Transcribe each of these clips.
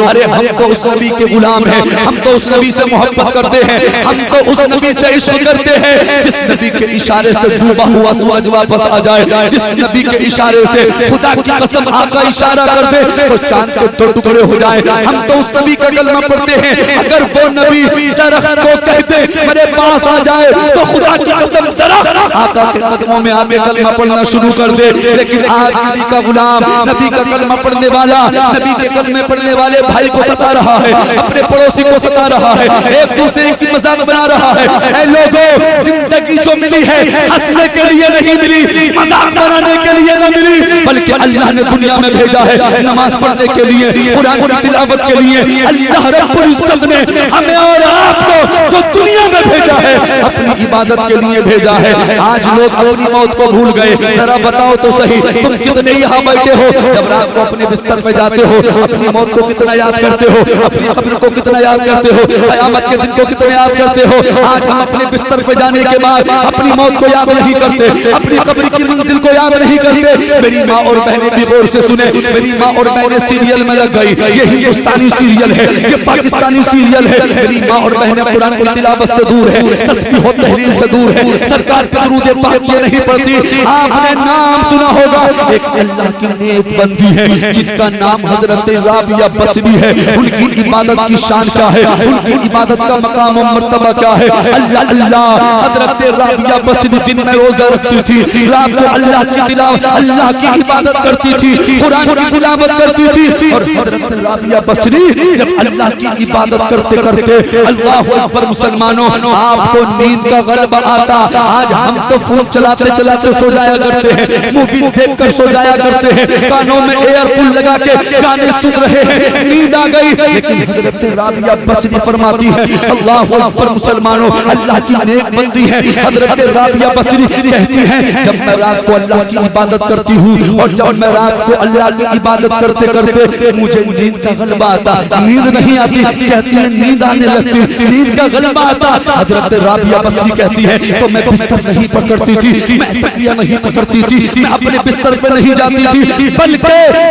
अरे हम तो उस नबी के गुलाम हैं, हम तो उस नबी से मोहब्बत करते हैं, हम तो उस नबी से इश्क करते हैं जिस नबी के इशारे से डूबा हुआ सूरज वापस आ जाए, जिस नबी के इशारे से खुदा की कसम आका इशारा कर दे तो चांद के दो टुकड़े हो जाए। हम तो उस नबी का कलमा पढ़ते हैं, अगर वो नबी दरख्त को कहते मेरे पास आ जाए तो खुदा की कसम दरख्त आका के कदमों में आगे कलमा पढ़ना शुरू कर दे। लेकिन आज नबी का गुलाम, नबी का कलमा पढ़ने वाला, नबी के कलमे पढ़ने वाले भाई को सता रहा है, अपने पड़ोसी को सता रहा है, एक दूसरे की मजाक बना रहा है। ऐ लोगों, जिंदगी जो मिली है हंसने के लिए नहीं मिली, मजाक बनाने के लिए न मिली, बल्कि अल्लाह ने दुनिया में भेजा है नमाज पढ़ने के लिए, कुरान की तिलावत के लिए। अल्लाह रब्बुल इज्जत ने हमें और आपको जो दुनिया में भेजा है अपनी इबादत के लिए भेजा है। आज लोग अपनी मौत को भूल गए। जरा बताओ तो सही, तुम कितने यहाँ बैठे हो, जब रात को अपने बिस्तर पे जाते हो अपनी मौत को कितना याद करते हो, अपनी कब्र को कितना याद करते हो, क़यामत के दिन को कितना याद करते हो। आज हम अपने बिस्तर पे जाने के बाद अपनी मौत को याद नहीं करते, अपनी कब्र की मंजिल को याद नहीं करते। मेरी माँ और बहनें भी गौर से सुने, मेरी माँ और बहनें सीरियल में लग गई, ये हिंदुस्तानी सीरियल है, ये पाकिस्तानी सीरियल है। मेरी माँ और बहनें कुरान की तिलावत से दूर है, तस्बीह और तहलील से दूर है, सरकार पे दुरूद पाक ये नहीं पढ़ती। आपने नाम सुना होगा, एक अल्लाह की नेक बंदी है जिनका नाम हजरत राबिया बसरी है। उनकी इबादत की शान क्या है, उनकी इबादत का मकाम और मर्तबा क्या है। अल्लाह अल्लाह, हजरत राबिया बसरी दिन में रोजा रखती थी, रात को अल्लाह की तिलावत, अल्लाह की इबादत करती थी, कुरान की तिलावत करती थी। और हजरत राबिया बसरी जब अल्लाह की इबादत करते करते, अल्लाह अकबर मुसलमानों, आपको नींद का गलबा आता। आज हम तो फोन चलाते चलाते सो जाया करते हैं, मूवी देखकर सो जाया करते हैं, कानों में एयरफोन लगा के गाने सुन रहे हैं, नींद आ गई। लेकिन हजरत राबिया बसरी फरमाती है, अल्लाह अकबर मुसलमानों, अल्लाह की नेक बंदी है हजरत राबिया बसरी कहती है, जब मैं रात को अल्लाह की इबादत करती हूँ और जब मैं रात को अल्लाह की इबादत करते करते मुझे नींद का गलबा आता, नींद नहीं आती, कहती है नींद आने लगती, नींद का गलबा आता। हजरत राबिया बसरी कहती है तो मैं बिस्तर नहीं पकड़ती थी, मैं तकिया नहीं पकड़ती थी, मैं अपने बिस्तर पे नहीं जाती थी, बल्कि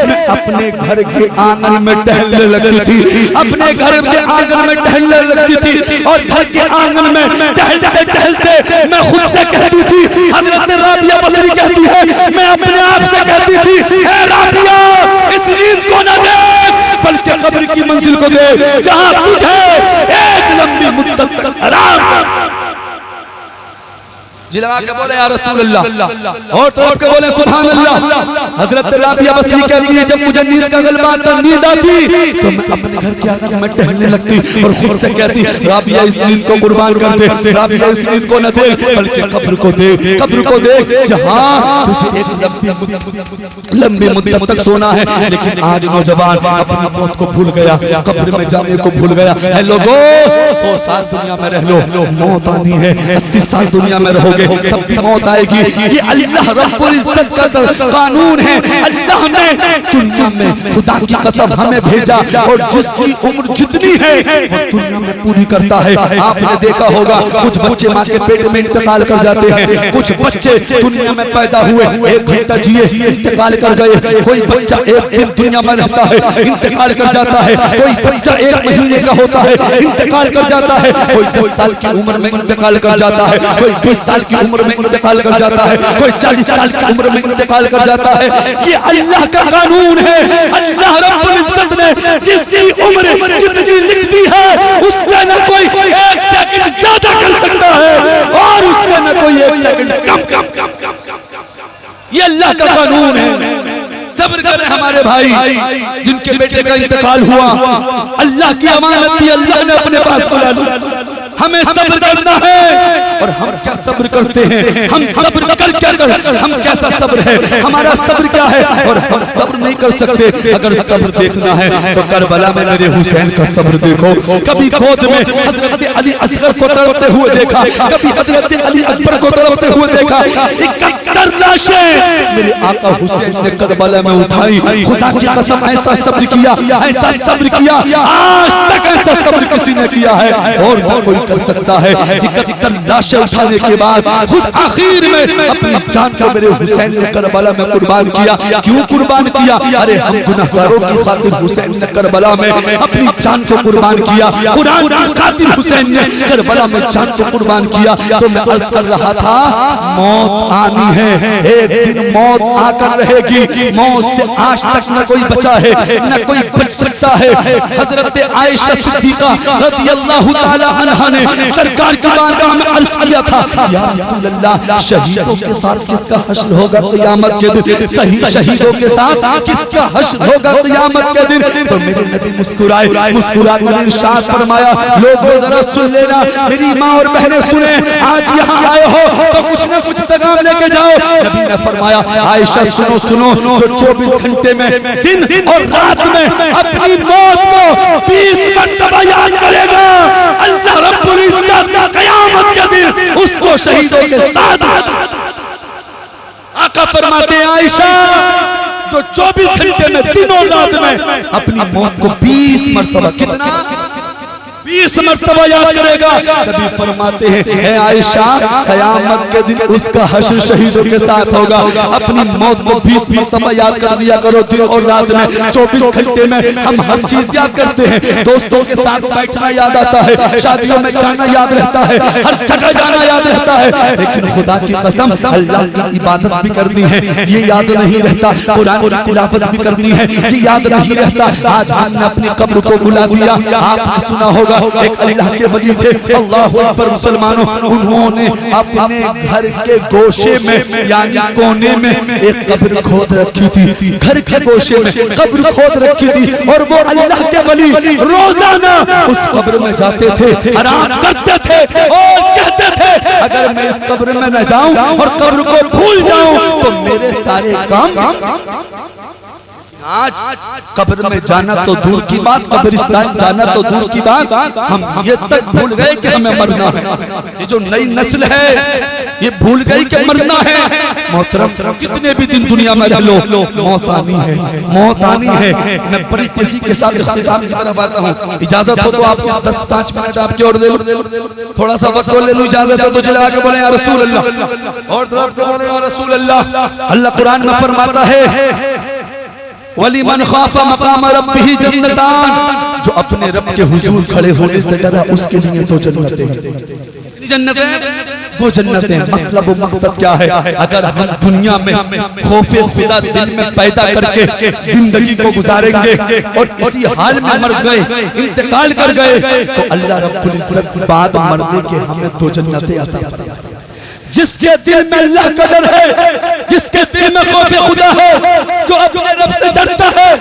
मैं अपने घर के आंगन में टहलने लगती थी, अपने घर के आंगन में टहलने लगती थी। और घर के आंगन में टहलते टहलते मैं खुद से कहती थी, हजरत राबिया बसरी कहती है, मैं अपने आप से कहती थी, ए राबिया, इस नींद को न देख बल्कि कब्र की मंजिल को दे, जहां तुझे एक लंबी मुद्दत तक आराम कर। जिला के बोले या रसूल अल्लाह, और तरफ के बोले सुभान अल्लाह। हजरत राबिया बसरी कहती है, जब मुझे नींद का गलबा आता, नींद आती तो मैं अपने घर के आंगन में टहलने लगती और खुद से कहती, राबिया इस नींद को कुर्बान कर दे, राबिया इस नींद को न दे बल्कि कब्र को दे, कब्र को दे जहां तुझे एक लंबी मुद्दत तक सोना है। लेकिन आज नौजवान अपनी मौत को भूल गया, कब्र में जाने को भूल गया। है लोगों, 100 साल दुनिया में रह लो, मौत आनी है, 80 साल दुनिया में रहोगे तब भी मौत आएगी। ये अल्लाह रब्बुल इज्जत का कानून है। अल्लाह ने दुनिया में खुदा की कसम हमें भेजा और जिसकी उम्र जितनी है वो दुनिया में पूरी करता है। आपने देखा होगा कुछ बच्चे माँ के पेट में इंतकाल कर जाते हैं, कुछ बच्चे दुनिया में पैदा हुए 1 घंटा जिए इंतकाल कर गए, कोई बच्चा 1 दिन दुनिया में रहता है इंतकाल कर जाता है, कोई बच्चा 1 महीने का होता है इंतकाल कर जाता है, कोई 10 साल की उम्र में इंतकाल कर जाता है, कोई 20 साल की उम्र में इंतकाल कर जाता है, कोई 40 साल की उम्र में इंतकाल कर जाता है। ये अल्लाह का कानून है। अल्लाह रब्बुल इज्जत ने जिसकी उम्र जितनी लिख दी है उससे न कोई 1 सेकंड ज्यादा कर सकता है और उससे न कोई 1 सेकंड कम। ये अल्लाह का कानून है। सब्र करें हमारे भाई जिनके बेटे का इंतकाल हुआ, अल्लाह की अमानत थी, अल्लाह ने अपने पास बुला ली। हमें सब्र करना है। और हम क्या सब्र करते हैं, हम सब्र कर क्या कर, हम कैसा सब्र है, हमारा सब्र क्या है। और हम सब्र नहीं कर सकते। अगर सब्र देखना है तो करबला में मेरे हुसैन का सब्र देखो। कभी गोद में हजरत अली असगर को तड़पते हुए देखा, कभी हजरत अली अकबर को तड़पते हुए देखा। 71 लाशें मेरे आका हुसैन ने करबला में उठाई। खुदा की कसम ऐसा सब्र किया, ऐसा सब्र किया, आज तक ऐसा सब्र किसी ने किया है और न कोई कर सकता है। 71 लाशें उठाने के बाद खुद आखिर में अपनी जान को मेरे हुसैन ने करबला में कुर्बान किया। क्यों कुर्बान किया? अरे हम गुनहगारों की खातिर हुसैन ने करबला में अपनी जान को कुर्बान किया, कुरान की खातिर हुसैन ने करबला में जान को कुर्बान किया। तो मैं अर्ज कर रहा था, मौत आनी है, एक दिन मौत आकर रहेगी। मौत से आज तक न कोई बचा है, न कोई बच सकता है। हजरत आयशा सिद्दीका रज़ियल्लाहु ताला अन्हा ने सरकार की बारगाह में अर्ज किया था, या रसूल अल्लाह, शहीदों के साथ किसका हश्र होगा क़यामत के दिन? शहीदों के साथ किसका हश्र होगा क़यामत के दिन? तो मेरे नबी मुस्कुराए, मुस्कुरा कर इरशाद फरमाया, लोगों जरा सुन लेना, मेरी माँ और बहनें सुने, आज यहाँ आए हो तो कुछ न कुछ पैगाम लेके जाओ। नबी ने फरमाया, आयशा सुनो सुनो, जो 24 घंटे में दिन और रात में अपनी मौत को 20 मरतबा याद करेगा, अल्लाह रब्बुल इज्जत क़यामत के दिन उसको शहीदों के साथ। आका फरमाते हैं, आयशा जो 24 घंटे में दिन और रात में अपनी मौत को 20 मरतबा, कितना? 20 मरतबा याद करेगा। नबी फरमाते हैं, आयशा क़यामत के दिन उसका हश्र शहीदों के साथ होगा। अपनी मौत को 20 मरतबा याद कर लिया करो दिन और रात में। 24 घंटे में हम हर चीज याद करते हैं। दोस्तों के साथ बैठना याद आता है, शादियों में जाना याद रहता है, हर जगह जाना याद रहता है, लेकिन खुदा की कसम अल्लाह की इबादत भी करनी है, ये याद नहीं रहता। कुरान की तिलावत भी करनी है, ये याद नहीं रहता। आज हमने अपनी कब्र को बुला दिया। आपने सुना होगा, एक अल्लाह के वली थे, अल्लाह अकबर मुसलमानों, उन्होंने अपने घर के गोशे में यानी कोने में एक कब्र खोद रखी थी। घर के गोशे में कब्र खोद रखी थी और वो अल्लाह के वली रोजाना उस कब्र में जाते थे, आराम करते थे और कहते थे, अगर मैं इस कब्र में न जाऊं और कब्र को भूल जाऊं तो मेरे सारे काम। आज कब्र में जाना तो दूर की बात, कब्रिस्तान जाना तो दूर की बात, हम ये तक भूल गए कि हमें मरना है। ये जो नई नस्ल है ये भूल गई कि मरना है। मोहतरम, कितने भी दिन दुनिया में रह लो, मौत आनी है, मौत आनी है। मैं बड़ी तेजी के साथ इख्तिताम की तरफ आता हूँ। इजाजत हो तो आपको 10-5 मिनट आपकी और दे लूं, थोड़ा सा वक्त ले लूं। इजाजत हो तो जला के बोले या रसूल अल्लाह, और बोले या रसूल अल्लाह। अल्लाह कुरान में फरमाता है, वलिमन खाफा मकाम रब्बिही जन्नतान, जो अपने रब के हुजूर खड़े होने से डरा उसके लिए तो जन्नतें हैं। जन्नतें, दो जन्नतें। मतलब मकसद क्या है? अगर हम दुनिया में खौफे खुदा दिल में पैदा करके जिंदगी को गुजारेंगे और इसी हाल में मर गए, इंतकाल कर गए, तो अल्लाह रब्बुल इज्जत बाद मरने के हमें दो जन्नतें अता फरमाएगा। जिसके दिल में अल्लाह का डर है, जिसके दिल में खौफे खुदा है, जो अपने रब से डरता है।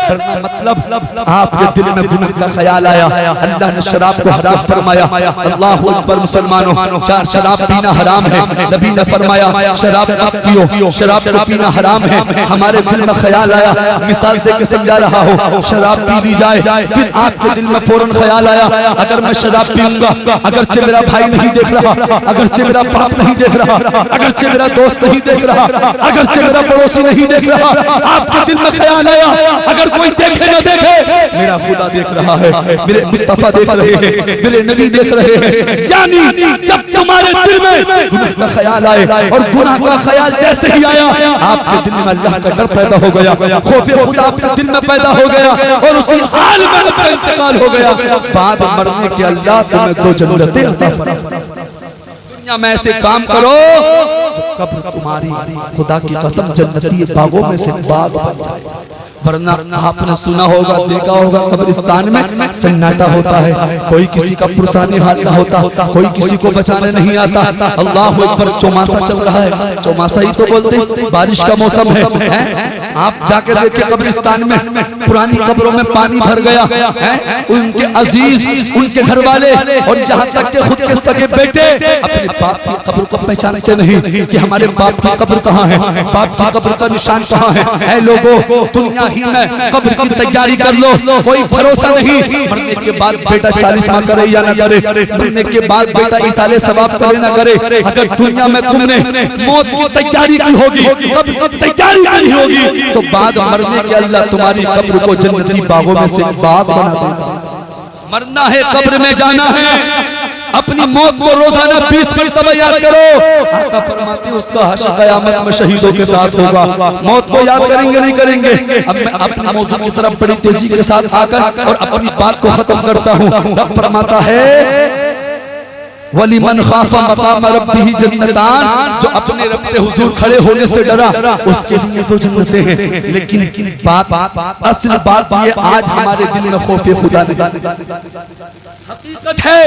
डरना मतलब आपके दिल में गुनाह का ख्याल आया, अल्लाह ने शराब को हराम फरमाया। अल्लाहु अकबर मुसलमानों, 4 शराब पीना हराम है। नबी ने फरमाया शराब मत पियो, शराब को पीना हराम है। हमारे दिल में ख्याल आया, मिसाल दे के समझा रहा हो, शराब पी ली जाए, फिर आपके दिल में फौरन ख्याल आया, अगर मैं शराब पीऊंगा, अगरचे मेरा भाई नहीं देख रहा, अगरचे मेरा बाप नहीं देख रहा, अगरचे मेरा दोस्त नहीं देख रहा, अगरचे मेरा पड़ोसी नहीं देख रहा, आपके दिल में ख्याल आया, अगर कोई देखे न देखे, मेरा खुदा देख रहा है, मेरे मुस्तफा देख रहे हैं, मेरे नबी देख रहे हैं। यानी जब तुम्हारे दिल में गुनाह का ख्याल आए, और गुनाह का ख्याल जैसे ही आया, आपके दिल में अल्लाह का डर पैदा हो गया, खौफे खुदा आपके दिल में पैदा हो गया, और उसी हाल में आपका इंतकाल हो गया। बाद मरने के अल्लाह तुम्हें दो जन्नतें अता फरमाएगा। दुनिया में ऐसे काम करो जो कब्र तुम्हारी खुदा की कसम जन्नती बागों में से बाग बन जाए। वरना आपने सुना होगा, देखा होगा, कब्रिस्तान में सन्नाटा होता है, कोई किसी का पुरसाने हाल ना होता, कोई किसी को बचाने नहीं आता। अल्लाह अकबर, चौमासा चल रहा है, चौमासा ही तो बोलते, बारिश का मौसम है। आप जाके देखिए कब्रिस्तान में पुरानी कब्रों में पानी भर गया है, उनके अजीज, उनके घर वाले, और यहाँ तक के खुद के सगे बेटे अपने बाप की कब्र को पहचानते नहीं कि हमारे बाप की कब्र कहाँ है, बाप की कब्र का निशान कहाँ है। ऐ लोगों, दुनिया ही में कब्र की तैयारी कर लो, कोई भरोसा नहीं, मरने के बाद बेटा 40 माह करे या न करे, मरने के बाद बेटा इसाले सवाब करे ना करे। अगर दुनिया में तुमने मौत की तैयारी की होगी, कब्र की तैयारी की होगी, तो बाद मरने के अल्लाह तुम्हारी कब्र को जन्नती बागों में से बाग बना देगा। मरना है, कब्र में जाना है, अपनी मौत को रोजाना 20 मरतबा याद करो। आका फरमाते उसका हश्र क़यामत में शहीदों के साथ होगा। मौत को याद करेंगे नहीं करेंगे? अब मैं अपने मौजू की तरफ बड़ी तेजी के साथ आकर और अपनी बात को खत्म करता हूँ। रब फरमाता है वलिमन खाफा मकाम रब्बिही जन्नतान, जो अपने रब के हुजूर खड़े होने से डरा उसके लिए तो जन्नतें हैं। लेकिन असल बात ये आज हमारे दिल में खौफे खुदा नहीं। हकीकत है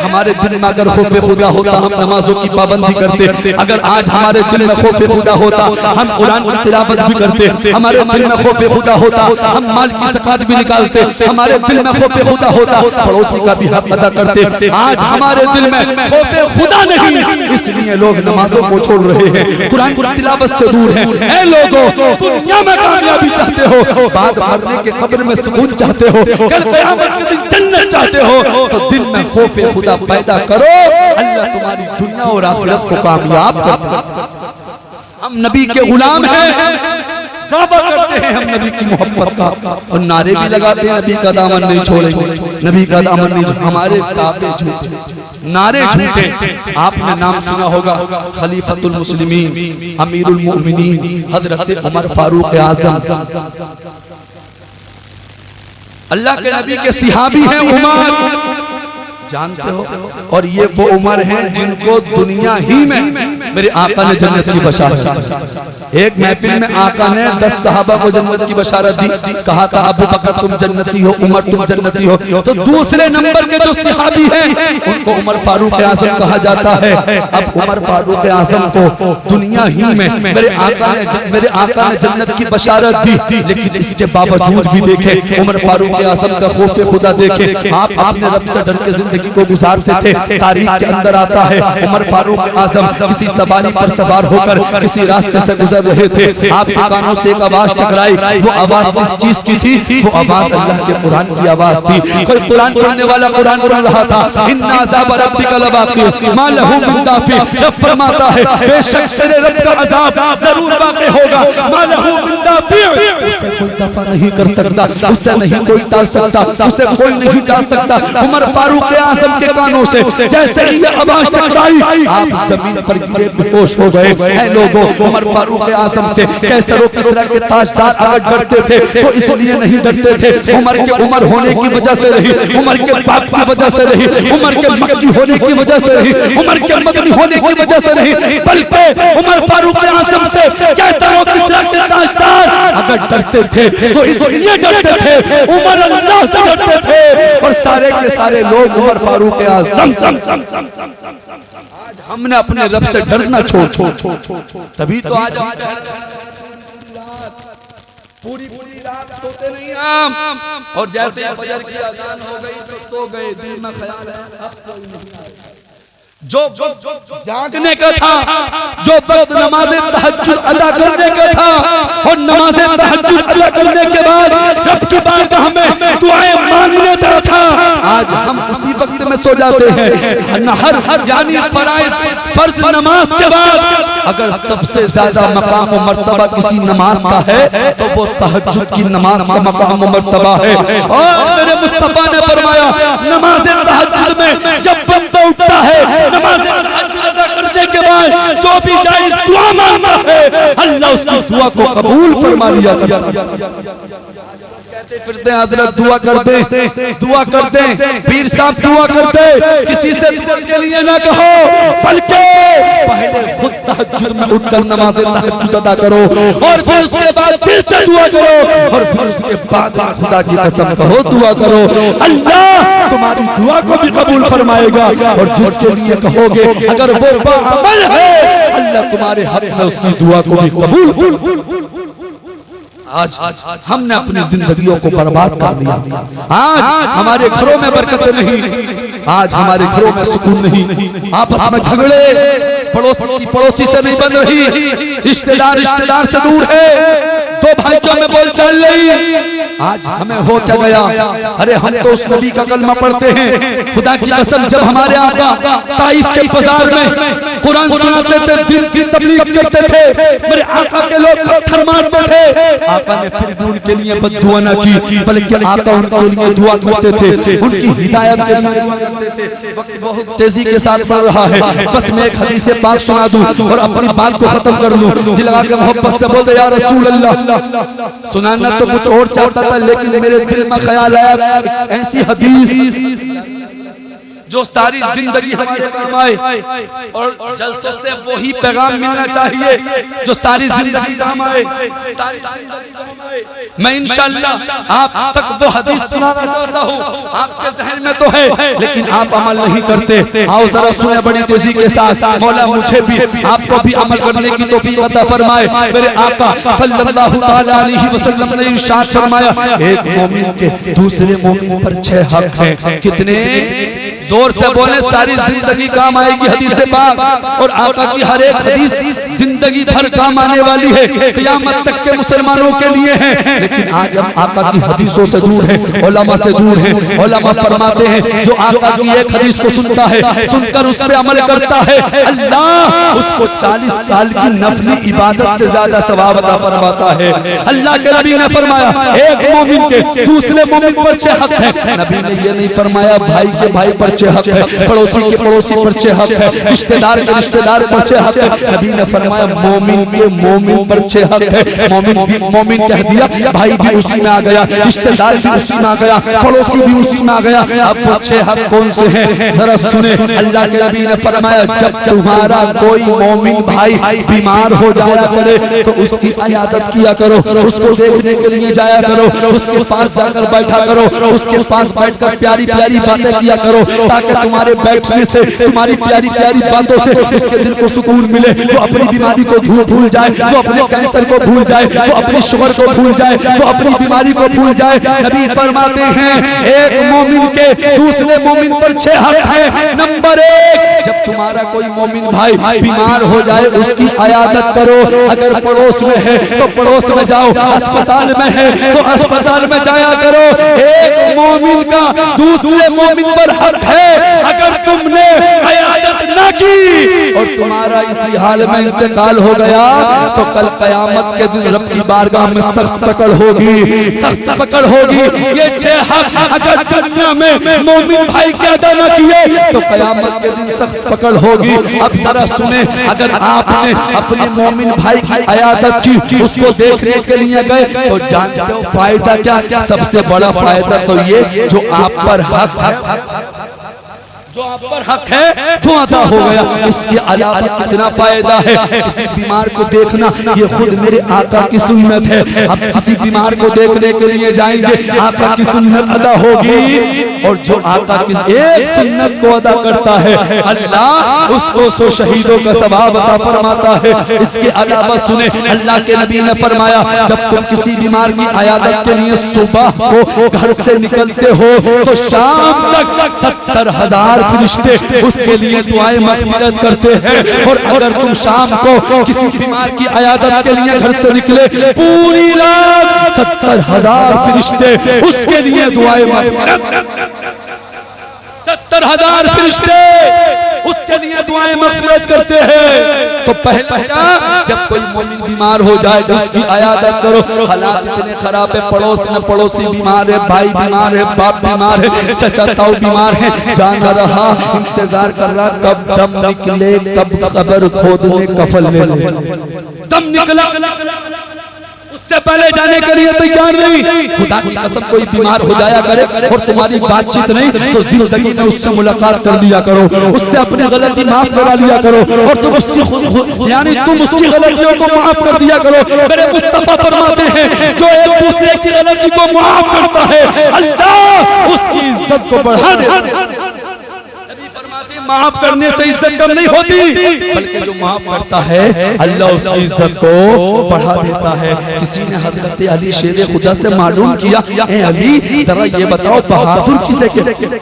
हमारे दिल में अगर खौफे खुदा होता हम नमाजों की पाबंदी करते। अगर आज हमारे दिल में खौफे खुदा होता हम कुरान की तिलावत भी करते। हमारे दिल में खौफे खुदा होता हम माल की ज़कात भी निकालते। हमारे दिल में खौफे खुदा होता पड़ोसी का भी हक अदा करते। आज हमारे दिल में खौफे खुदा नहीं, इसलिए लोग नमाजों को छोड़ रहे हैं, कुरान की तिलावत से दूर हैं। ऐ लोगों, दुनिया में कामयाबी चाहते हो, बाद मरने के कब्र में सुकून चाहते हो, कल क़यामत के दिन जन्नत चाहते हो, तो दिल में खौफे खुदा पैदा करो। अल्लाह तुम्हारी दुनिया और आखिरत को कामयाब करता। हम नबी के गुलाम हैं, दावा करते हैं हम नबी की मोहब्बत का और नारे भी लगाते हैं नबी का दामन नहीं छोड़ेंगे, नबी का दामन नहीं। हमारे दावे झूठे, नारे झूठे। आपने नाम सुना होगा खलीफतुल मुस्लिमीन अमीरुल मोमिनीन हजरत उमर फारूक आज़म। अल्लाह के नबी के सिहाबी हैं उमर, जानते हो। और ये वो उमर हैं जिनको दुनिया ही में मेरे आका ने जन्नत की बशारत। एक महफिल में आका ने 10 सहाबा को जन्नत की बशारत दी। कहा था अबू बकर तुम जन्नती हो, उमर तुम जन्नती हो। तो दूसरे नंबर के जो सहाबी हैं उनको उमर फारूक आज़म कहा जाता है। अब उमर फारूक आज़म को दुनिया ही में मेरे आका ने जन्नत की बशारत दी, लेकिन इसके बावजूद भी देखे उमर फारूक आज़म का खौफ खुदा देखे। आप अपने रब से डर के जिंदगी को गुजारते थे। तारीख के अंदर आता है उमर फारूक आज़म किसी सवारी पर सवार होकर किसी रास्ते से गुजर रहे थे। आपके कानों से एक आवाज टकराई। वो आवाज किस चीज की थी? वो आवाज अल्लाह के कुरान की आवाज थी। कोई कुरान पढ़ने वाला कुरान पढ़ रहा था। इन्ना अज़ाब रब्बिका लवाक़ि मा लहू मिन दाफ़ि। रब फरमाता है बेशक तेरे रब का अज़ाब जरूर वाक़ई होगा। मा लहू मिन दाफ़ि, उसे कोई दफा नहीं कर सकता, उसे नहीं कोई टाल सकता, उसे कोई नहीं टाल सकता। उमर फारूक आज़म के कानों से जैसे ही ये आवाज टकराई आप जमीन पर गिरे बेहोश हो गए। ऐ लोगों, उमर फारूक आज़म से कैसर और किसरा के ताजदार अगर डरते थे तो इसलिए नहीं डरते थे उमर के उमर होने की वजह से रही, उमर के बाप की वजह से रही, उमर के मक्की होने की वजह से रही, उमर के मदनी होने की वजह से नहीं, बल्कि उमर फारूक आज़म से कैसर और किसरा के ताजदार अगर डरते थे तो इसलिए डरते थे उमर अल्लाह से डरते थे। और सारे के सारे लोग उमर फारूक आज़म। आज हमने अपने रब से डरना छोड़, तभी तो आज पूरी रात सोते नहीं हम। और जैसे फजर की अज़ान हो गई तो सो गए, दिल में ख्याल है जो जागने का था, जो वक्त नमाज़े तहज्जुद अदा करने का था, और नमाज़े तहज्जुद अदा करने के बाद रब की बारगाह में दुआएं मांगने का था, आज हम उसी वक्त में सो जाते हैं। नहर यानी फर्ज नमाज के बाद अगर सबसे ज्यादा मकाम और मर्तबा किसी नमाज का है तो वो तहज्जुद की नमाज का मकाम और मर्तबा है। और मेरे मुस्तफा ने फरमाया नमाज़े तहज्जुद में जब बंदा उठता है, नमाज़े तहज्जुद अदा करने के बाद जो भी जायज़ दुआ मांगता है अल्लाह उसकी दुआ को कबूल फरमा लिया करता है। कहते फिरते हजरत दुआ कर दे, पीर साहब दुआ करते, किसी से दुआ के लिए ना कहो, बल्कि पहले खुद तहज्जुद में उठकर नमाज़े तहज्जुद अदा करो और फिर उसके बाद दिल से दुआ करो और फिर उसके बाद खुदा की कसम कहो दुआ करो। अल्लाह तुम्हारी दुआ को भी कबूल फरमाएगा और जिसके लिए कहोगे अगर वो बाअमल है अल्लाह तुम्हारे हक में उसकी दुआ को भी कबूल। आज हमने अपनी जिंदगियों को बर्बाद कर दिया। आज हमारे घरों में बरकत नहीं, आज हमारे घरों में सुकून नहीं, आपस में झगड़े, पड़ोसी से नहीं बन रही, रिश्तेदार से दूर है, दो भाइयों में बोल चल रही। आज हमें हो क्या गया? अरे हम तो उस नबी का कलमा पढ़ते हैं। खुदा की कसम, जब हमारे आका ताइफ के बाजार में कुरान सुनाते थे, दिन की तबलीग करते थे, मेरे आका के लोग पत्थर मारते थे। आका ने फिर भी उनके लिए बद्दुआ न की, बल्कि आका उनके लिए दुआ करते थे, उनकी हिदायत के लिए दुआ करते थे। वक्त बहुत तेजी के साथ बढ़ रहा है, बस मैं एक हदीस पाक सुना दूं और अपनी बात को खत्म कर लूं। जी लगा के मोहब्बत से बोल दे, या रसूल अल्लाह। सुनाना तो कुछ और चाहता था, लेकिन मेरे दिल में ख्याल आया ऐसी हदीस जो सारी जिंदगी हमारे काम आए, और जलसों से वही पैगाम मिलना चाहिए जो सारी जिंदगी काम आए, सारी जिंदगी काम आए। मैं इंशाअल्लाह आप तक वो हदीस सुनाना चाहता हूँ, आपके ज़हन में तो है लेकिन आप अमल नहीं करते। आओ जरा सुने बड़ी तेजी के साथ। मौला मुझे भी आपको भी अमल करने की तौफीक अता फरमाए। मेरे आका सल्लल्लाहु तआला अलैहि वसल्लम ने इरशाद फरमाया, एक मोमिन के दूसरे मोमिन पर 6 हक हैं। कितने? जोर से बोले, सारी जिंदगी काम आएगी हदीस पाक, और आका की हर एक हदीस जिंदगी भर काम आने वाली है, क़यामत तक के मुसलमानों के लिए है। लेकिन आज हम आका की हदीसों से दूर हैं, उलमा से दूर हैं। उलमा फरमाते हैं, जो आका की एक हदीस को सुनता है, सुनकर उस पर अमल करता है, अल्लाह उसको 40 साल की नफली इबादत से ज्यादा सवाब अता फरमाता है। अल्लाह के नबी ने फरमाया, एक मोमिन के दूसरे मोमिन पर 6 हक है। नबी ने ये नहीं फरमाया भाई के भाई पर 6 हक है, पड़ोसी के पड़ोसी पर 6 हक है, रिश्तेदार के रिश्तेदार पर 6 हक है। नबी ने फरमाया मोमिन के मोमिन पर 6 हक है। मोमिन भी मोमिन कह दिया, भाई भी उसी में आ गया, रिश्तेदार भी उसी में आ गया, पड़ोसी भी उसी में आ गया। अब वो 6 हक कौन से हैं? जरा सुने। अल्लाह के नबी ने फरमाया, जब तुम्हारा कोई मोमिन भाई बीमार हो जाया करे तो उसकी इयादत किया करो, उसको देखने के लिए जाया करो, उसके पास जाकर बैठा करो, उसके पास बैठकर प्यारी प्यारी बातें किया करो, ताकि तुम्हारे बैठने से, तुम्हारी प्यारी प्यारी बातों से उसके दिल को सुकून मिले, वो अपनी बीमारी को भूल जाए, वो अपने कैंसर को भूल जाए, वो अपनी शुगर को भूल जाए, वो अपनी बीमारी को भूल जाए। नबी फरमाते हैं, एक मोमिन के दूसरे मोमिन पर 6 हक है। नंबर 1, जब तुम्हारा कोई मोमिन भाई बीमार हो जाए उसकी इयादत करो। अगर पड़ोस में है तो पड़ोस में जाओ, अस्पताल में है तो अस्पताल में जाया करो। एक मोमिन का दूसरे मोमिन पर हक है। अगर तुमने इयादत ना की और तुम्हारा इसी हाल में इंतकाल हो गया तो कल कयामत के दिन रब की बारगाह में सख्त पकड़ होगी, सख्त पकड़ होगी। ये 6 हक अगर दुनिया में मोमिन भाई के अदा न किए तो कयामत के दिन सख्त पकड़ होगी। अब जरा सुने, अगर आपने अपने मोमिन भाई की इयादत की, उसको देखने के लिए गए, तो जानते हो फायदा क्या? सबसे बड़ा फायदा तो ये, जो आप पर हक है, जो आप पर हक है वो अदा हो गया। इसके अलावा कितना फायदा है? किसी बीमार को देखना, ये खुद मेरे आका की सुन्नत है। अब किसी बीमार को देखने के लिए जाएंगे, आका की सुन्नत अदा होगी, और जो आका की एक सुन्नत को अदा करता है, अल्लाह उसको 100 शहीदों का सवाब अता फरमाता है। इसके अलावा सुने, अल्लाह के नबी ने फरमाया, जब तुम किसी बीमार की इयादत के लिए सुबह को घर से निकलते हो तो शाम तक 70,000 फरिश्ते उसके लिए दुआएं मग़फ़िरत करते हैं। और अगर तुम शाम को किसी बीमार की इयादत के लिए घर से निकले, पूरी रात 70,000 फरिश्ते उसके लिए दुआएं मग़फ़िरत, 70,000 फरिश्ते उसके लिए दुआएं मग़फ़िरत करते हैं। तो पहला क्या? जब कोई मोमिन बीमार हो जाए तो उसकी इयादत करो। हालात इतने खराब है, पड़ोस में पड़ोसी बीमार है, भाई बीमार है, बाप बीमार है, चचा ताऊ बीमार है, जान रहा इंतजार कर रहा कब दम निकले, कब कब्र खोदने कफन ले ले। दम निकला, उससे पहले जाने के लिए तैयार नहीं। खुदा की कसम, कोई बीमार हो जाया करे और तुम्हारी बातचीत नहीं तो जिंदगी में उससे मुलाकात कर लिया करो, उससे अपनी गलती माफ करा लिया करो, और तुम उसकी यानी तुम उसकी गलतियों को माफ कर दिया करो। मेरे मुस्तफा फरमाते हैं, जो एक दूसरे की गलती को माफ करता है, अल्लाह उसकी इज्जत को बढ़ा देता है। माफ करने से इज्जत कम नहीं होती, बल्कि जो माफ करता है अल्लाह उसकी इज्जत को बढ़ा देता है। किसी ने हजरत अली शेर खुदा से मालूम किया, ए अली जरा ये बताओ बहादुर किसे कहते हैं?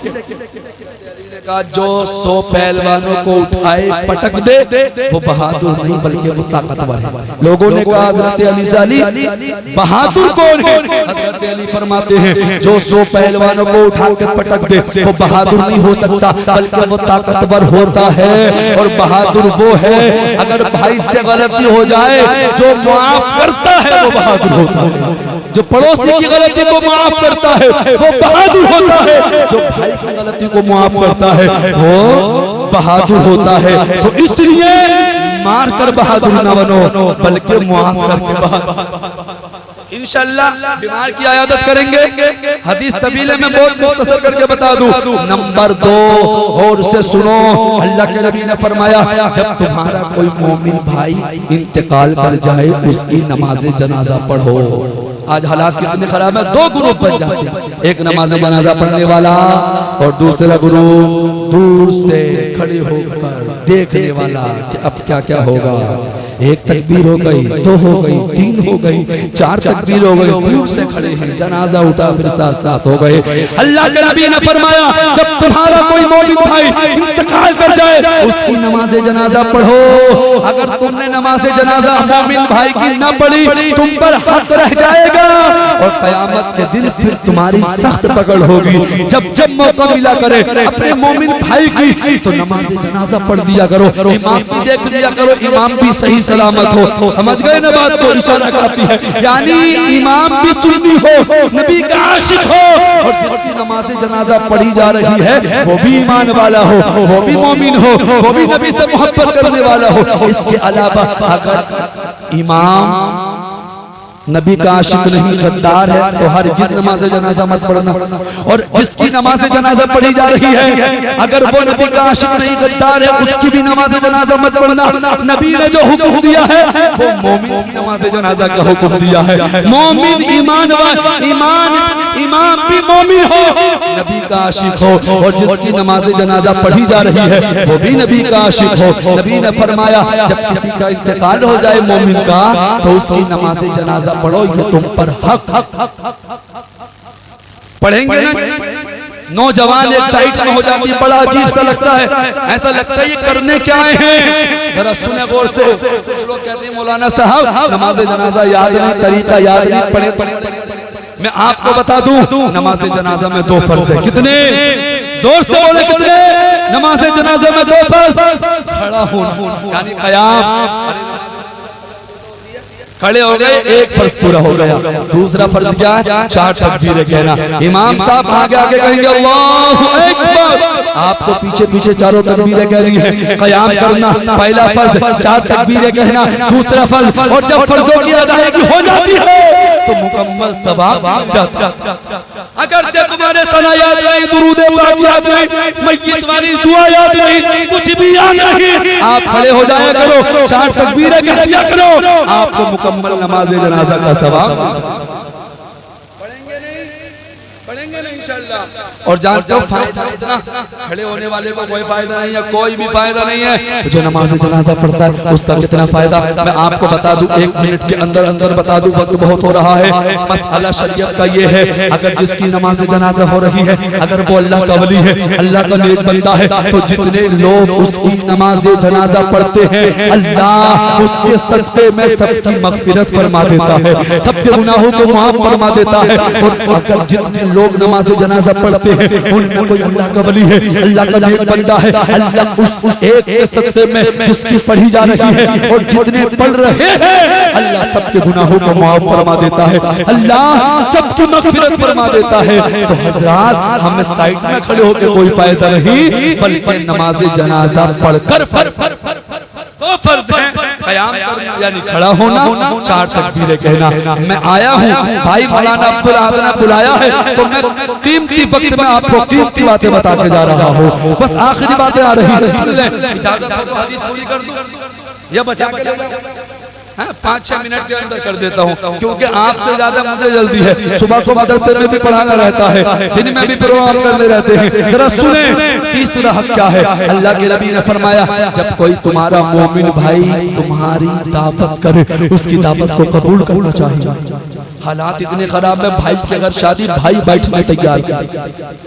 कहा जो 100 पहलवानों को उठाए पटक दे वो बहादुर नहीं बल्कि वो ताकतवर है। लोगों ने कहा हजरत अली से अली बहादुर कौन है? हजरत अली फरमाते हैं जो 100 पहलवानों को उठा के पटक दे वो बहादुर नहीं हो सकता बल्कि वो ताकतवर होता है। और बहादुर वो है अगर भाई से गलती हो जाए जो माफ करता है वो बहादुर होता है। जो पड़ोसी की गलती को माफ करता है वो बहादुर होता है। जो भाई की गलती को माफ करता है वो बहादुर होता है। तो इसलिए मार कर बहादुर ना बनो बल्कि माफ करके बहादुर। इंशाअल्लाह बीमार की आयादत करेंगे। हदीस तबीले में बहुत मुख्तसर करके बता दूं। नंबर 2 और से सुनो, अल्लाह के नबी ने फरमाया जब तुम्हारा कोई मोमिन भाई इंतकाल कर जाए उसकी नमाज जनाजा पढ़ो। आज हालात कितने खराब है, 2 ग्रुप बन जाते हैं। एक नमाज जनाजा पढ़ने वाला और दूसरा ग्रुप दूर से खड़े होकर देखने वाला कि अब क्या क्या होगा। एक तकबीर हो गई, 2 हो गई, 3 हो गई, 4 तकबीर हो गई, दूर से खड़े हैं, जनाजा उठा फिर साथ हो गए। अल्लाह के नबी ने फरमाया जब तुम्हारा कोई मोमिन भाई इंतकाल कर जाए उसकी नमाज जनाजा पढ़ो। अगर तुमने नमाज जनाजा मोमिन भाई की न पढ़ी तुम पर हक रह जाएगा और कयामत के दिन फिर तुम्हारी सख्त पकड़ होगी। जब जब मौका मिला करे अपने मोमिन भाई की तो नमाज जनाजा पढ़ दिया करो, इमाम भी देख लिया करो, इमाम भी सही सलामत हो। समझ गए ना बात को? इशारा काफी है, यानी इमाम भी सुन्नी हो, नबी का आशिक हो और जिसकी नमाज जनाजा पढ़ी जा रही है वो भी ईमान वाला हो, वो भी मोमिन हो, वो भी नबी से मोहब्बत करने वाला हो। इसके अलावा अगर इमाम नबी का आशिक नहीं गद्दार है तो हर किस नमाज जनाजा मत पढ़ना। और जिसकी नमाज जनाजा पढ़ी जा रही है अगर वो नबी का आशिक नहीं गद्दार है उसकी भी नमाज जनाजा मत पढ़ना। नबी ने जो हुक्म दिया है वो मोमिन की नमाज जनाजा का हुक्म दिया है। मोमिन इमाम भी मोमिन हो, नबी का आशिक हो और जिसकी नमाज जनाजा पढ़ी जा रही है वो भी नबी का आशिक हो। नबी ने फरमाया जब किसी का इंतकाल हो जाए मोमिन का तो उसकी नमाज जनाजा पढ़ो, ये तुम पर हक। पढ़ेंगे ना? नौजवान एक साइड में हो जाती है, बड़ा अजीब सा लगता है, ऐसा लगता है ये करने क्या आए हैं। जरा सुने गौर से। कुछ लोग कहते हैं मौलाना साहब नमाज जनाजा याद नहीं, तरीका याद नहीं, पढ़े। मैं आपको बता दूं नमाज जनाजा में 2 फर्ज है। कितने? जोर से बोले कितने? नमाज जनाजा में 2 फर्ज। खड़ा होना यानी कयाम, खड़े हो गए, एक फर्ज पूरा हो गया। दूसरा फर्ज क्या है? 4 तकबीरें कहना। इमाम साहब आगे आगे कहेंगे अल्लाहु अकबर, आपको पीछे पीछे 4 तकबीरें कहनी है। कयाम करना पहला फर्ज, 4 तकबीरें कहना दूसरा फर्ज। और जब फर्जों की अदायगी हो जाती है तो मुकम्मल सवाब मिल जाता है। अगर तुम्हारे सना याद नहीं, दुरूद पाक याद नहीं, मय्यत वाली दुआ याद नहीं, कुछ भी याद नहीं, आप खड़े हो जाया करो, 4 तकबीरें कह दिया करो, आपको मुकम्मल नमाज जनाजा का सवाब। पढ़ेंगे नहीं इंशाअल्लाह। और जानते हो फायदा इतना, खड़े होने वाले को कोई फायदा नहीं है, कोई भी फायदा नहीं है। जो नमाज जनाजा पढ़ता है उसका कितना फायदा मैं आपको बता दूं, 1 मिनट के अंदर बता दूं, वक्त बहुत हो रहा है। मसला शरीयत का ये है अगर जिसकी नमाज जनाजा हो रही है अगर वो अल्लाह का वली है, अल्लाह का नेक बंदा है तो जितने लोग उसकी नमाज जनाजा पढ़ते हैं अल्लाह उसके सदक़े में सबकी मग़फ़िरत फरमा देता है, सबके गुनाहों को माफ फरमा देता है। और अगर जितने लोग नमाज जनाजा पढ़ते हैं उनमें कोई अल्लाह का वली है, अल्लाह का नेक बंदा है, अल्लाह उस एक के सदक़े में जिसकी पढ़ी जा रही है और जितने पढ़ रहे हैं अल्लाह सबके गुनाहों को माफ फरमा देता है, अल्लाह सबकी मग़फ़िरत फरमा देता है। तो हज़रात हमें साइड में खड़े होकर कोई फायदा नहीं बल्कि नमाज जनाजा पढ़कर दो फर्ज हैं, कयाम करना यानी खड़ा होना, 4 तकबीरें कहना। मैं आया हूँ भाई मौलाना अब्दुल अहद ने बुलाया है तो मैं कीमती वक्त में आपको कीमती बातें बता के जा रहा हूँ। बस आखिरी बातें आ रही है, सुन लें, इजाजत हो तो हदीस पूरी कर दूं या बचा के 5-6 मिनट के अंदर कर देता हूँ क्योंकि आपसे ज्यादा मुझे जल्दी है। सुबह को मदरसे में भी पढ़ाना रहता है, दिन में भी प्रोग्राम करने रहते हैं। जरा सुने तीसरा हक क्या है। अल्लाह के नबी ने फरमाया जब कोई तुम्हारा मोमिन भाई तुम्हारी दावत करे उसकी दावत को कबूल करना चाहिए। हालात इतने खराब है, भाई की अगर शादी भाई बैठने तैयार है,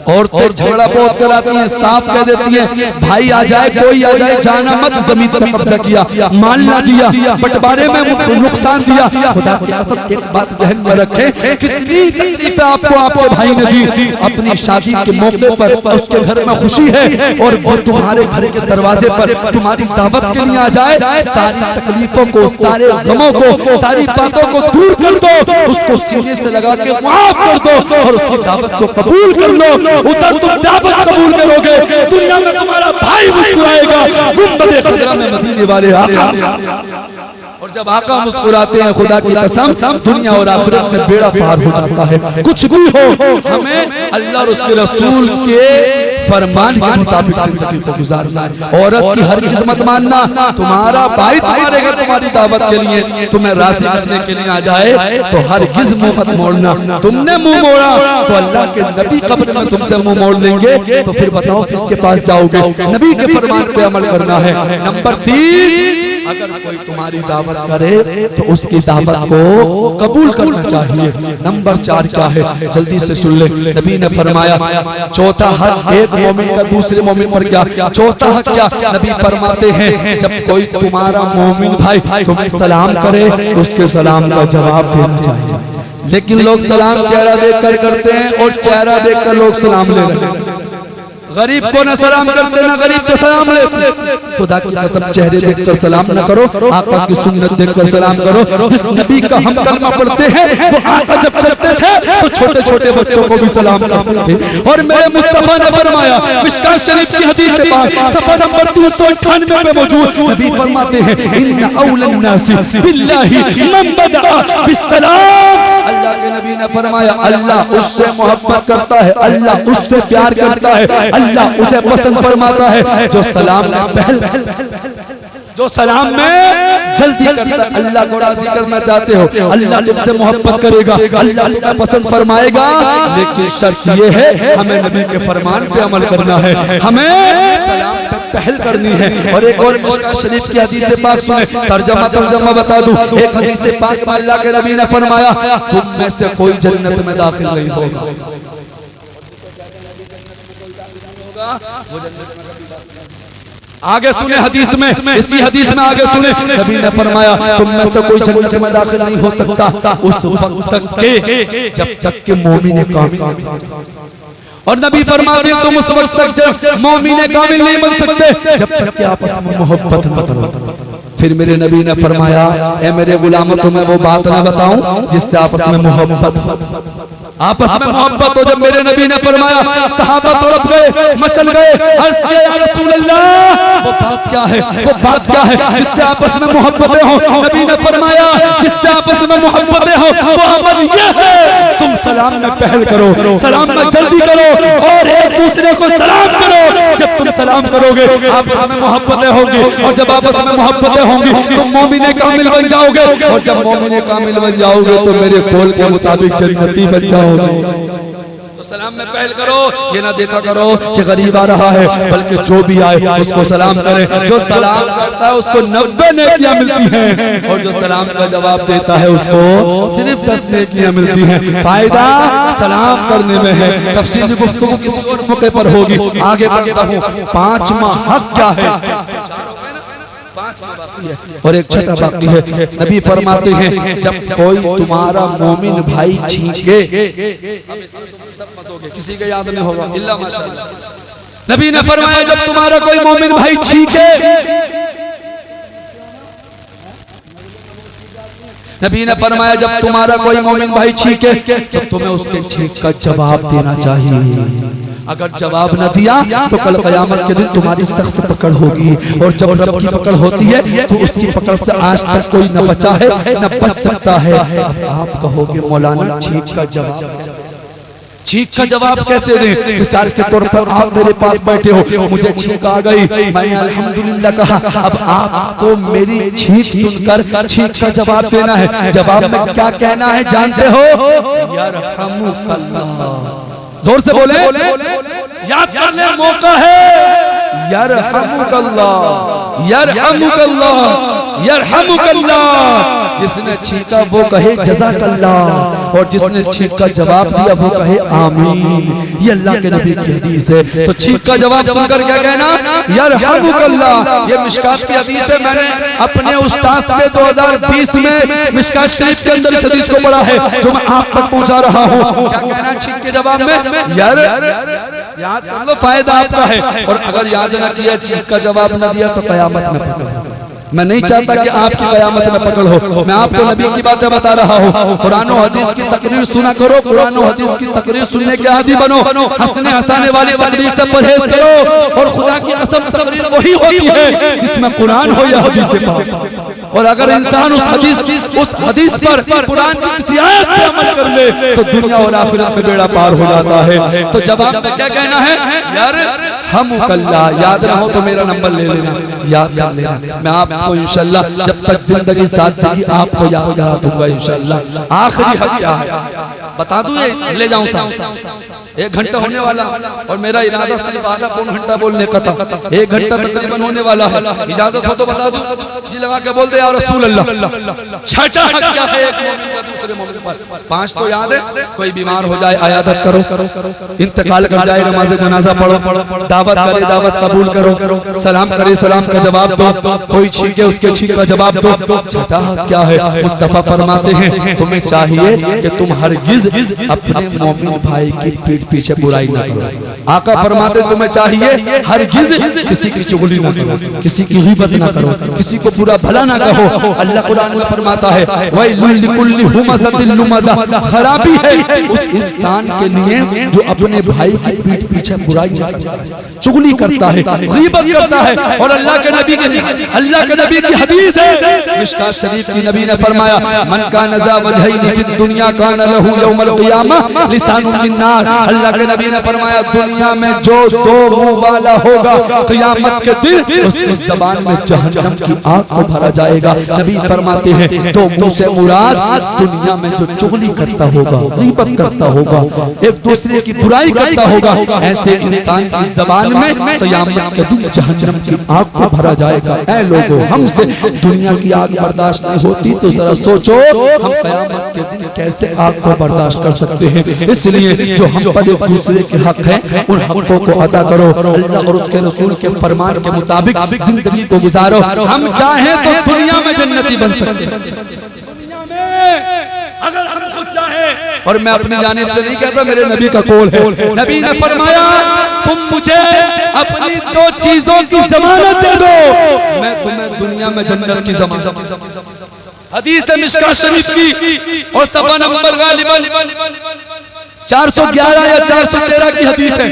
औरतें झगड़ा बहुत कराती हैं, साफ कह देती हैं भाई आ जाए कोई आ जाए, जाना मत, जमीन पर कब्जा किया, माल ना दिया, बंटवारे में नुकसान दिया। खुदा की कसम एक बात ज़हन में रखें, कितनी तकलीफें आपको आपके भाई ने दी, अपनी शादी के मौके पर उसके घर में खुशी है और वो तुम्हारे घर के दरवाजे पर तुम्हारी दावत के लिए आ जाए, सारी तकलीफों को, सारे गमों को, सारी बातों को दूर कर दो, उसको सीने से लगा के माफ कर दो और उसकी दावत को कबूल कर लो। उधर तुम दावत कबूल करोगे, दुनिया में तुम्हारा भाई मुस्कुराएगा, गुंबद खजरा में मदीने वाले आका, और जब आका मुस्कुराते हैं खुदा की कसम दुनिया और आखिरत में बेड़ा पार हो जाता है। कुछ भी हो, हमें अल्लाह और उसके रसूल के फरमान के मुताबिक जिंदगी को गुजारना है। औरत की हर किस्मत मत मानना, तुम्हारा भाई तुम्हारे घर तुम्हारी दावत के लिए तुम्हें राजी करने के लिए आ जाए तो हर गिज़ मुंह मत मोड़ना। तुमने मुंह मोड़ा तो अल्लाह के नबी कब्र में तुमसे मुंह मोड़ लेंगे, तो फिर बताओ किसके पास जाओगे। नबी के फरमान पे अमल करना है। नंबर 3, अगर कोई तुम्हारी दावत करे तो उसकी दावत को कबूल करना चाहिए। नंबर 4 क्या है, जल्दी से सुन ले। नबी ने फरमाया चौथा हक एक मोमिन का दूसरे मोमिन पर क्या, चौथा हक क्या, नबी फरमाते हैं जब कोई तुम्हारा मोमिन भाई तुम्हें सलाम करे उसके सलाम का जवाब देना चाहिए। लेकिन लोग सलाम चेहरा देखकर करते हैं और चेहरा देखकर लोग सलाम ले रहे हैं। गरीब को न सलाम करते न गरीब को सलाम लेते। खुदा की कसम चेहरे देखकर सलाम न करो, आका की सुन्नत देखकर सलाम करो। जिस नबी का हम कलमा पढ़ते हैं वो आका जब चलते थे तो छोटे छोटे बच्चों को भी सलाम करते थे। और मेरे मुस्तफा ने फरमाया, मिशकात शरीफ की हदीस से बात सफा नंबर 398 पे मौजूद, नबी फरमाते हैं इन्ना औलन नासी बिल्लाहि मन बदा बिस्सलाम। अल्लाह के नबी ने फरमाया अल्लाह उससे मोहब्बत करता है, अल्लाह उससे प्यार करता है, अल्लाह उसे पसंद फरमाता है जो सलाम में पहल, जो सलाम में जल्दी करता है। अल्लाह को राजी करना चाहते हो, अल्लाह तुमसे मोहब्बत करेगा, अल्लाह तुम्हें पसंद फरमाएगा, लेकिन शर्त ये है हमें नबी के फरमान पे अमल करना है, हमें सलाम पे पहल करनी है। और एक और मिशकात शरीफ की हदीस पाक सुने, तर्जमा बता दूं। एक हदीस पाक में अल्लाह के नबी ने फरमाया तुम में से कोई जन्नत में दाखिल नहीं होगा, आगे सुने हदीस में, इसी हदीस में आगे सुने, नबी ने फरमाया तुम में से कोई जन्नत में दाखिल नहीं हो सकता उस वक्त तक के जब तक के मोमिन कामिल। और नबी फरमाते तुम उस वक्त तक मोमिन कामिल नहीं बन सकते जब तक कि आपस में मोहब्बत न करो। फिर मेरे नबी ने फरमाया ए मेरे गुलामों तुम्हें वो बात ना बताऊं जिससे आपस में मोहब्बत, आपस में मोहब्बत हो। जब मेरे नबी ने फरमाया सहाबा तड़प गए, मचल गए, अर्ज़ किया या रसूल अल्लाह वो बात क्या है, वो बात क्या है जिससे आपस में मोहब्बतें हो। नबी ने फरमाया जिससे आपस में मोहब्बतें हो वो अमल ये है तुम सलाम में पहल करो, सलाम में जल्दी करो और एक दूसरे को सलाम करो। जब तुम सलाम करोगे आपस में मोहब्बतें होंगी और जब आपस में मोहब्बतें होंगी तुम मोमिने कामिल बन जाओगे और जब मोमिने कामिल बन जाओगे तो मेरे कौल के मुताबिक जन्नती बन जाओगे। तो सलाम में पहल करो, ये ना देखा करो कि गरीब आ रहा है, बल्कि जो भी आए उसको सलाम करें। जो सलाम करता है उसको 90 नेकियां मिलती हैं और जो सलाम का जवाब देता है उसको सिर्फ 10 नेकियां मिलती हैं। फायदा सलाम करने में है। तफसीली गुफ्तगू किसी और मौके पर होगी। आगे बढ़ता हूँ। 5वां हक क्या है और एक छठा बाकी है। नबी फरमाते हैं जब कोई तुम्हारा मोमिन भाई छींके, किसी का याद नहीं होगा इल्ला माशाअल्लाह, नबी ने फरमाया जब तुम्हारा कोई मोमिन भाई छींके, नबी ने फरमाया जब तुम्हारा कोई मोमिन भाई छींके तो तुम्हें उसके छींक का जवाब देना चाहिए। अगर जवाब न दिया तो कल क़यामत के दिन तुम्हारी सख्त पकड़ होगी और जब रब की पकड़ होती है तो उसकी पकड़ से आज तक कोई न बचा है न बच सकता है। अब आप कहोगे मौलाना छींक का जवाब, छींक का जवाब कैसे दें? मिसाल के तौर पर आप मेरे पास बैठे हो, मुझे छींक आ गई, मैंने अल्हम्दुलिल्लाह कहा, अब आपको मेरी छींक सुनकर छींक का जवाब देना है। जवाब में क्या कहना है जानते हो? यरहमुकल्लाह। जोर से बोले, याद कर ले मौका है। यरहमुकल्लाह, यरहमुकल्लाह, यरहमुकल्लाह। जिसने छींका वो कहे जज़ाकल्लाह, और जिसने छींक का जवाब दिया वो कहे आमीन। ये अल्लाह के नबी की हदीस है। तो छींक का जवाब सुनकर क्या कहना, यरहमुकल्लाह। ये मिशकात की हदीस है। मैंने अपने उस्ताद से 2020 में मिशकात शरीफ के अंदर इस हदीस को पढ़ा है, जो मैं आप तक पहुंचा रहा हूँ। क्या कहना छींक के जवाब में, यार याद कर लो, फायदा आपका है। और अगर याद ना किया, छींक का जवाब न दिया तो कयामत में पकड़। मैं नहीं चाहता कि आपकी कयामत में पकड़ हो। मैं आपको नबी की बातें बता रहा हूँ। कुरान और हदीस की तकरीर सुना करो, कुरान और हदीस की तकरीर सुनने के आदी बनो। हंसने हंसाने वाली तकरीर से परहेज करो। और खुदा की कसम तकरीर वही होती है जिसमें कुरान हो या हदीस पाक। और अगर इंसान उस हदीस पर, कुरान की किसी आयत पे अमल कर ले तो दुनिया और आखिरत में बेड़ा पार हो जाता है। तो जवाब में क्या कहना है, यार हम कल्ला। याद ना हो तो मेरा नंबर ले लेना, याद कर लेना। मैं आपको इंशाल्लाह जब तक जिंदगी साथ देगी आपको याद करा दूंगा इंशाल्लाह। आखिरी हक क्या है बता दूं, ये ले जाऊं साहब। 1 घंटा होने वाला और मेरा इरादा सिर्फ आधा पौन घंटा बोलने का था। 1 घंटा तकरीबन होने वाला है। इजाजत हो तो बता दूं। जी लगा के बोल दे या रसूल अल्लाह। छठा हक क्या है एक मोमिन का दूसरे मोमिन पर? 5 तो याद है। कोई बीमार हो जाए आयादत करो, इंतकाल कर जाए नमाज जनाजा पढ़ो, दावत करे दावत कबूल करो, सलाम करे सलाम का जवाब दो, कोई छींके उसके छींक का जवाब दो। छठा हक क्या है? मुस्तफा फरमाते हैं तुम्हें चाहिए कि तुम हरगिज अपने मोमिन भाई की पीठ पीछे बुराई ना करो। आका फरमाते तुम्हें चाहिए हरगिज किसी की चुगली ना करो, किसी की ग़ीबत ना करो, किसी को बुरा भला ना कहो। अल्लाह कुरान में फरमाता है वैलुल लिकुल्लि हुमज़तिन लुमज़ा, खराबी है उस इंसान के लिए जो अपने भाई की पीठ पीछे बुराई करता है, चुगली करता है, ग़ीबत करता है। और अल्लाह के नबी की हदीस है मिशकात शरीफ की, नबी ने फरमाया मन कान ज़ा वजहैनि फिद दुनिया कान लहू यौमल क़ियामह लिसानुन मिन नार। अल्लाह के नबी ने फरमाया दुनिया में जो 2 मुंह वाला होगा क़यामत के दिन उसकी ज़बान में जहन्नम की आग को भरा जाएगा। नबी फरमाते हैं 2 मुंह से मुराद दुनिया में जो चुगली करता होगा, ग़ीबत करता होगा, एक दूसरे की बुराई करता होगा, ऐसे इंसान की ज़बान में क़यामत के दिन जहन्नम की आग को भरा जाएगा। ऐ लोगों, हमसे दुनिया की आग बर्दाश्त नहीं होती तो जरा सोचो हम क़यामत के दिन कैसे आग को बर्दाश्त कर सकते हैं। इसलिए जो हम पर एक दूसरे के हक हैं उन हकों को अदा करो, अल्लाह और उसके रसूल के फरमान के मुताबिक जिंदगी को गुजारो। हम चाहें तो दुनिया में जन्नती बन सकते हैं, दुनिया में अगर हम खुद चाहें। और मैं अपनी जानिब से नहीं कहता, मेरे नबी का कौल है। नबी ने फरमाया तुम मुझे अपनी 2 चीजों की जमानत दे दो, मैं तुम्हें दुनिया में जन्नत की जमानत। हदीस है मिशकात शरीफ की और सफा नंबर गालिबन 411 या 413 की हदीस है।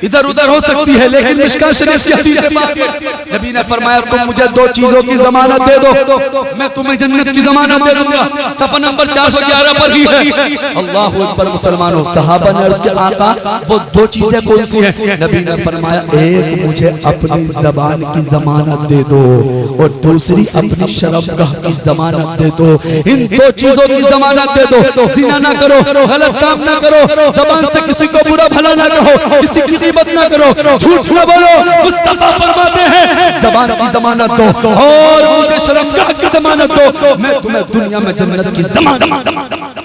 इधर उधर हो सकती है लेकिन मिशकात शरीफ की हदीस में आगे नबी ने फरमाया तुम मुझे 2 चीजों की जमानत दे दो, मैं तुम्हें जन्नत की जमानत दे दूंगा। सफा नंबर 411 पर ही है। अल्लाहु अकबर। मुसलमानों, सहाबा ने अर्ज किया आका वो 2 चीजें कौन सी हैं? नबी ने फरमाया एक मुझे अपनी जबान की जमानत दे दो और दूसरी अपनी शर्मगाह की जमानत दे दो। इन 2 चीजों की जमानत दे दो। जिना ना करो, गलत काम ना करो, जबान से किसी को बुरा भला ना कहो, किसी की ग़ीबत ना करो, झूठ ना बोलो। मुस्तफा फरमाते हैं ज़बान की ज़मानत दो और मुझे शर्मगाह की ज़मानत दो, मैं तुम्हें दुनिया में जन्नत की ज़मानत।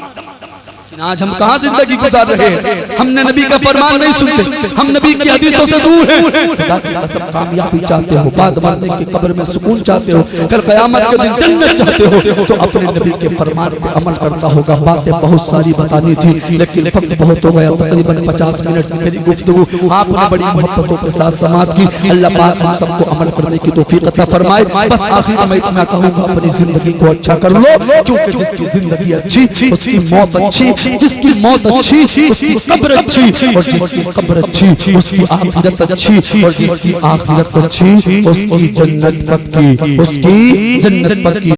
आज हम कहाँ जिंदगी गुजार रहे हैं? हमने नबी का फरमान नहीं सुनते, हम नबी की हदीसों से दूर हैं। खुदा की कसम कामयाबी चाहते हो, बाद मरने की कब्र में सुकून चाहते हो, कल क़यामत के दिन जन्नत चाहते हो तो अपने नबी के फरमान पे अमल करता होगा। बातें बहुत सारी बतानी थी लेकिन वक्त बहुत हो गया, तकरीबन 50 मिनट की मेरी गुफ्तगू आपने बड़ी मोहब्बतों के साथ समाप्त की। अल्लाह पाक हम सबको अमल करने की तौफीक अता फरमाए। बस आखिर में इतना कहूँगा अपनी जिंदगी को अच्छा कर लो, क्योंकि जिसकी जिंदगी अच्छी उसकी मौत अच्छी, जिसकी मौत अच्छी उसकी कब्र अच्छी, और जिसकी कब्र अच्छी उसकी आखिरत अच्छी, और जिसकी आखिरत अच्छी उसकी जन्नत पक्की, उसकी जन्नत पक्की।